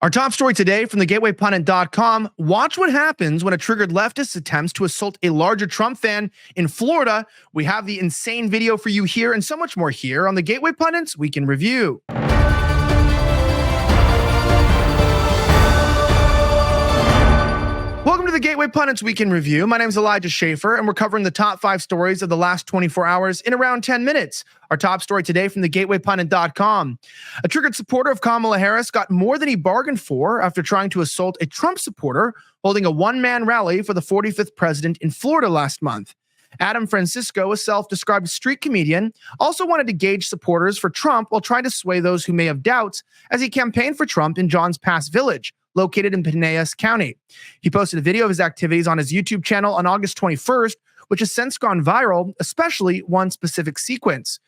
Our top story today from thegatewaypundit.com. Watch what happens when a triggered leftist attempts to assault a larger Trump fan in Florida. We have the insane video for you here and so much more here on the Gateway Pundits Week in Review. Welcome to the Gateway Pundits Week in Review. My name is Elijah Schaffer, and we're covering the top 5 stories of the last 24 hours in around 10 minutes. Our top story today from thegatewaypundit.com. A triggered supporter of Kamala Harris got more than he bargained for after trying to assault a Trump supporter holding a one-man rally for the 45th president in Florida last month. Adam Francisco, a self-described street comedian, also wanted to gauge supporters for Trump while trying to sway those who may have doubts as he campaigned for Trump in Johns Pass Village, located in Pinellas County. He posted a video of his activities on his YouTube channel on August 21st, which has since gone viral, especially one specific sequence.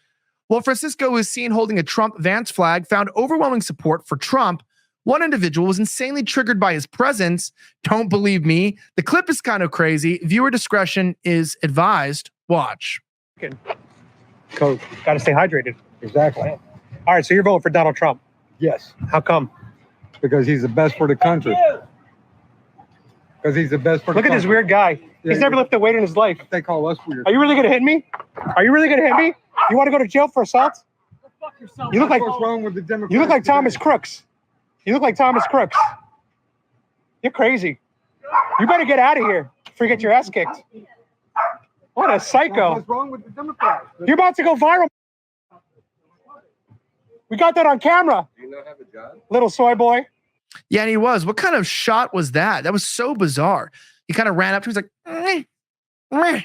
While Francisco was seen holding a Trump Vance flag, found overwhelming support for Trump, one individual was insanely triggered by his presence. Don't believe me. The clip is kind of crazy. Viewer discretion is advised. Watch. Coke. Got to stay hydrated. Exactly. All right, so you're voting for Donald Trump. Yes, How come? because he's the best for the country. Because he's the best for the Look at country. this weird guy. Yeah, He's never lifted a weight in his life. They call us weird. Are you really going to hit me? Are you really going to hit me? You want to go to jail for assault? You look like What's wrong with the Democrats? you look like Thomas today? Crooks. You look like Thomas Crooks. You're crazy. You better get out of here before you get your ass kicked. What a psycho. What's wrong with the Democrats? You're about to go viral. We got that on camera. Do you not have a job? Little soy boy. Yeah, and he was. What kind of shot was that? That was so bizarre. He kind of ran up to him. He's like, meh.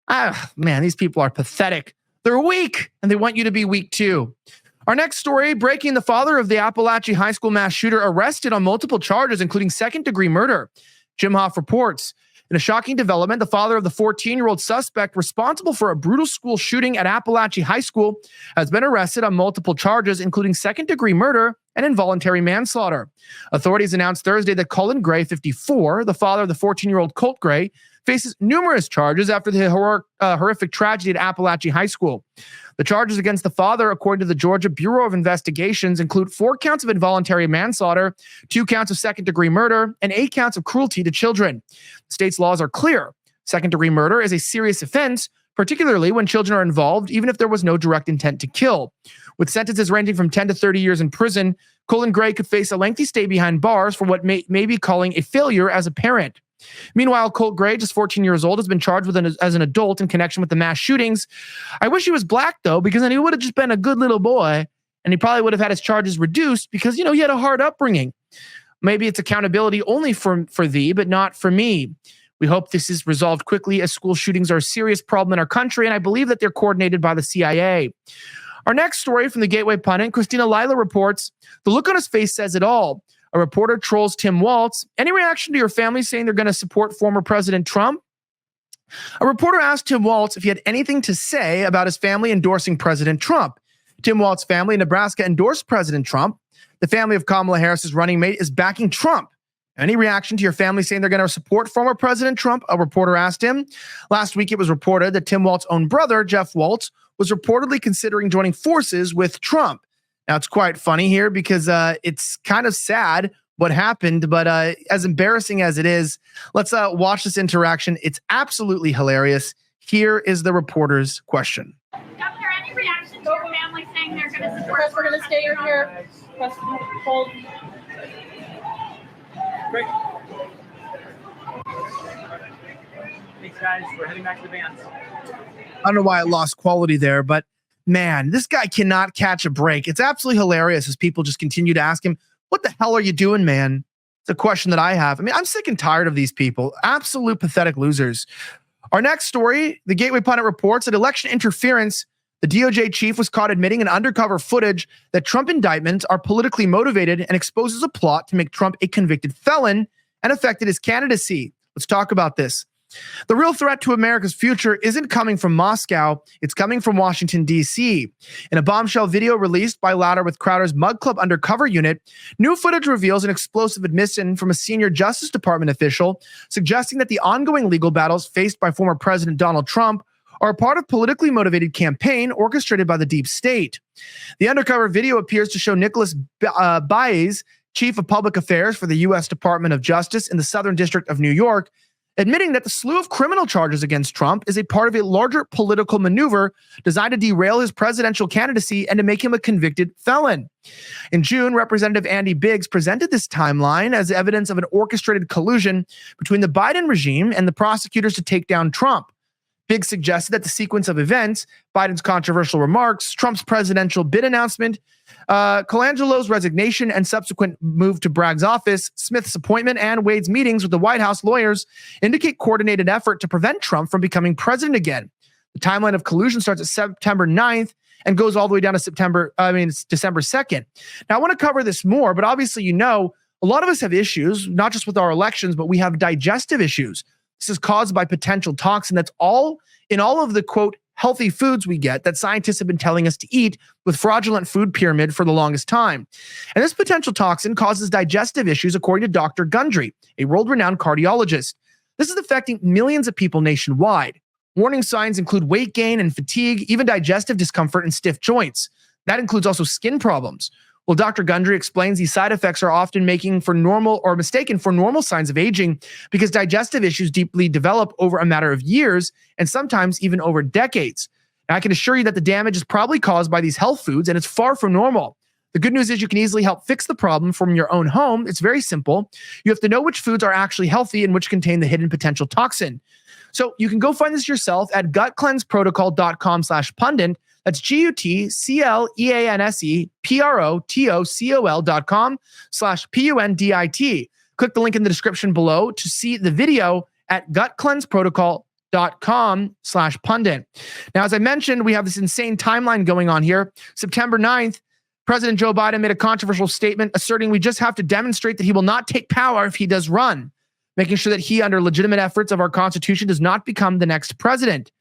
Ah, man, these people are pathetic. They're weak, and they want you to be weak too. Our next story, breaking: the father of the Apalachee high school mass shooter arrested on multiple charges, including second-degree murder. Jim Hoff reports. In a shocking development, the father of the 14-year-old suspect responsible for a brutal school shooting at Apalachee High School has been arrested on multiple charges, including second-degree murder and involuntary manslaughter. Authorities announced Thursday that Cullen Gray, 54, the father of the 14-year-old Colt Gray, faces numerous charges after the horrific tragedy at Apalachee High School. The charges against the father, according to the Georgia Bureau of Investigations, include 4 counts of involuntary manslaughter, 2 counts of second-degree murder, and 8 counts of cruelty to children. The state's laws are clear. Second-degree murder is a serious offense, particularly when children are involved, even if there was no direct intent to kill. With sentences ranging from 10 to 30 years in prison, Cullen Gray could face a lengthy stay behind bars for what may be calling a failure as a parent. Meanwhile, Colt Gray, just 14 years old, has been charged as an adult in connection with the mass shootings. I wish he was black, though, because then he would have just been a good little boy, and he probably would have had his charges reduced because, he had a hard upbringing. Maybe it's accountability only for thee, but not for me. We hope this is resolved quickly, as school shootings are a serious problem in our country, and I believe that they're coordinated by the CIA. Our next story from the Gateway Pundit, Christina Lila reports, the look on his face says it all. A reporter trolls Tim Walz. Any reaction to your family saying they're going to support former President Trump? A reporter asked Tim Walz if he had anything to say about his family endorsing President Trump. Tim Walz's family in Nebraska endorsed President Trump. The family of Kamala Harris's running mate is backing Trump. Any reaction to your family saying they're going to support former President Trump? A reporter asked him. Last week, it was reported that Tim Walz's own brother, Jeff Walz, was reportedly considering joining forces with Trump. Now, it's quite funny here because it's kind of sad what happened, but as embarrassing as it is, let's watch this interaction. It's absolutely hilarious. Here is the reporter's question. Governor, any reaction to your family saying they're going to support? We're going to stay here. Hold. Great. Thanks, guys. We're heading back to the bands. I don't know why I lost quality there, but man, this guy cannot catch a break. It's absolutely hilarious as people just continue to ask him, what the hell are you doing, man? It's a question that I have. I mean, I'm sick and tired of these people. Absolute pathetic losers. Our next story, the Gateway Pundit reports that election interference, the DOJ chief was caught admitting in undercover footage that Trump indictments are politically motivated and exposes a plot to make Trump a convicted felon and affected his candidacy. Let's talk about this. The real threat to America's future isn't coming from Moscow, it's coming from Washington, D.C. In a bombshell video released by Louder with Crowder's Mug Club Undercover unit, new footage reveals an explosive admission from a senior Justice Department official suggesting that the ongoing legal battles faced by former President Donald Trump are a part of politically motivated campaign orchestrated by the deep state. The undercover video appears to show Nicholas Baez chief of public affairs for the U.S. Department of Justice in the Southern District of New York, admitting that the slew of criminal charges against Trump is a part of a larger political maneuver designed to derail his presidential candidacy and to make him a convicted felon. In June, Representative Andy Biggs presented this timeline as evidence of an orchestrated collusion between the Biden regime and the prosecutors to take down Trump. Biggs suggested that the sequence of events, Biden's controversial remarks, Trump's presidential bid announcement, Colangelo's resignation and subsequent move to Bragg's office, Smith's appointment, and Wade's meetings with the White House lawyers indicate coordinated effort to prevent Trump from becoming president again. The timeline of collusion starts at September 9th and goes all the way down to December 2nd. Now, I want to cover this more, but obviously, a lot of us have issues, not just with our elections, but we have digestive issues. This is caused by potential toxin that's all in all of the, quote, healthy foods we get that scientists have been telling us to eat with fraudulent food pyramid for the longest time. And this potential toxin causes digestive issues, according to Dr. Gundry, a world-renowned cardiologist. This is affecting millions of people nationwide. Warning signs include weight gain and fatigue, even digestive discomfort and stiff joints. That includes also skin problems. Well, Dr. Gundry explains these side effects are often mistaken for normal signs of aging because digestive issues deeply develop over a matter of years and sometimes even over decades. Now, I can assure you that the damage is probably caused by these health foods and it's far from normal. The good news is you can easily help fix the problem from your own home. It's very simple. You have to know which foods are actually healthy and which contain the hidden potential toxin. So you can go find this yourself at gutcleanseprotocol.com/pundit. That's gutcleanseprotocol.com/pundit. Click the link in the description below to see the video at gutcleanseprotocol.com/pundit. Now, as I mentioned, we have this insane timeline going on here. September 9th, President Joe Biden made a controversial statement asserting we just have to demonstrate that he will not take power if he does run, making sure that he, under legitimate efforts of our Constitution, does not become the next president.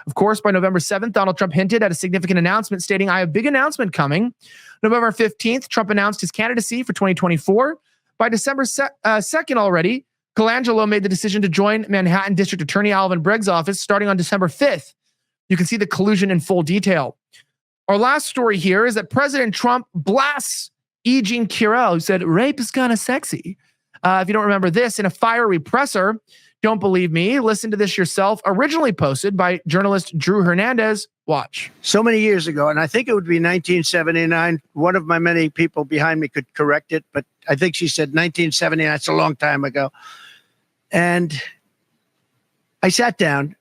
Of course, by November 7th, Donald Trump hinted at a significant announcement stating, I have a big announcement coming. November 15th, Trump announced his candidacy for 2024. By December 2nd already, Colangelo made the decision to join Manhattan District Attorney Alvin Bragg's office starting on December 5th. You can see the collusion in full detail. Our last story here is that President Trump blasts E. Jean Carroll, who said, rape is kind of sexy. If you don't remember this, in a fiery presser, don't believe me, listen to this yourself, originally posted by journalist Drew Hernandez. Watch. So many years ago, and I think it would be 1979. One of my many people behind me could correct it, but I think she said 1979. That's a long time ago. And I sat down.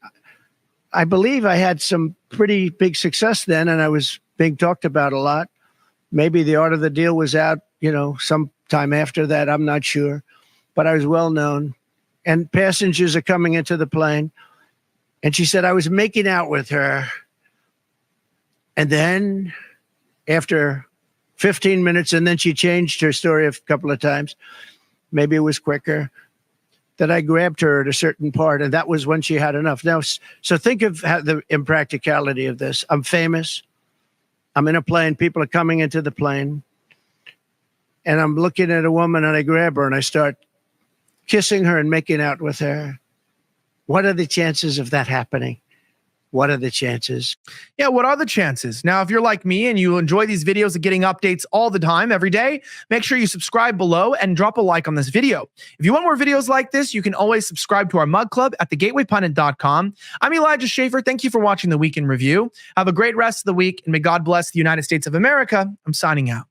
I believe I had some pretty big success then, and I was being talked about a lot. Maybe The Art of the Deal was out, sometime after that. I'm not sure. But I was well known. And passengers are coming into the plane. And she said, I was making out with her. And then after 15 minutes, and then she changed her story a couple of times. Maybe it was quicker. That I grabbed her at a certain part. And that was when she had enough. Now, so think of the impracticality of this. I'm famous. I'm in a plane. People are coming into the plane. And I'm looking at a woman and I grab her and I start kissing her and making out with her. What are the chances of that happening? What are the chances? Yeah, what are the chances? Now, if you're like me and you enjoy these videos of getting updates all the time, every day, make sure you subscribe below and drop a like on this video. If you want more videos like this, you can always subscribe to our mug club at thegatewaypundit.com. I'm Elijah Schaffer. Thank you for watching the Week in Review. Have a great rest of the week, and may God bless the United States of America. I'm signing out.